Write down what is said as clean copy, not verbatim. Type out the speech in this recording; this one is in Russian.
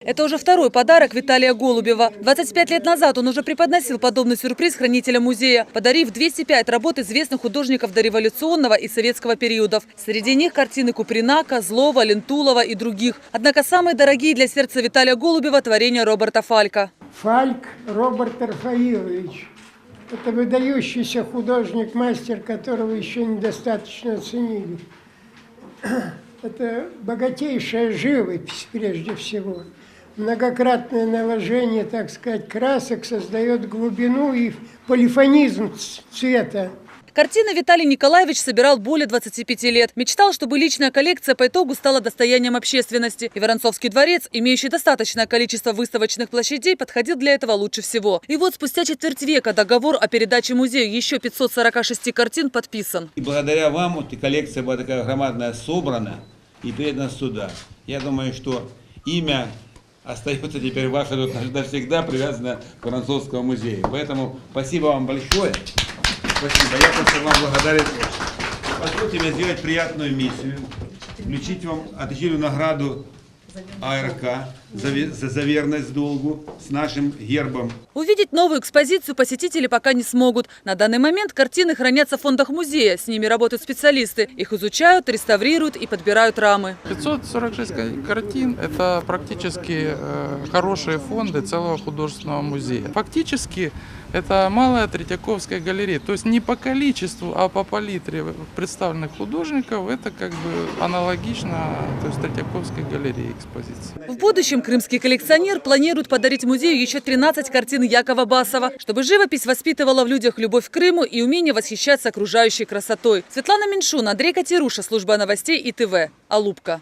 Это уже второй подарок Виталия Голубева. 25 лет назад он уже преподносил подобный сюрприз хранителям музея, подарив 205 работ известных художников дореволюционного и советского периодов. Среди них картины Куприна, Козлова, Лентулова и других. Однако самые дорогие для сердца Виталия Голубева – творения Роберта Фалька. Фальк Роберт Рафаилович. Это выдающийся художник, мастер, которого еще недостаточно оценили. Это богатейшая живопись, прежде всего. Многократное наложение, так сказать, красок создает глубину и полифонизм цвета. Картины Виталий Николаевич собирал более 25 лет. Мечтал, чтобы личная коллекция по итогу стала достоянием общественности. И Воронцовский дворец, имеющий достаточное количество выставочных площадей, подходил для этого лучше всего. И вот спустя четверть века договор о передаче музею еще 546 картин подписан. И благодаря вам вот и коллекция была такая громадная собрана и передана сюда. Я думаю, что имя остается теперь ваше навсегда привязано к Воронцовскому музею. Поэтому спасибо вам большое. Спасибо. Я просто вам благодарен. Позвольте мне сделать приятную миссию. Включить вам отличительную награду АРК за верность долгу с нашим гербом. Увидеть новую экспозицию посетители пока не смогут. На данный момент картины хранятся в фондах музея. С ними работают специалисты. Их изучают, реставрируют и подбирают рамы. 546 картин – это практически хорошие фонды целого художественного музея. Фактически это малая Третьяковская галерея. То есть не по количеству, а по палитре представленных художников это как бы аналогично, то есть Третьяковской галерее экспозиции. В будущем крымский коллекционер планирует подарить музею еще 13 картин Якова Басова, чтобы живопись воспитывала в людях любовь к Крыму и умение восхищаться окружающей красотой. Светлана Меньшун, Андрей Катеруша, служба новостей ИТВ. Алупка.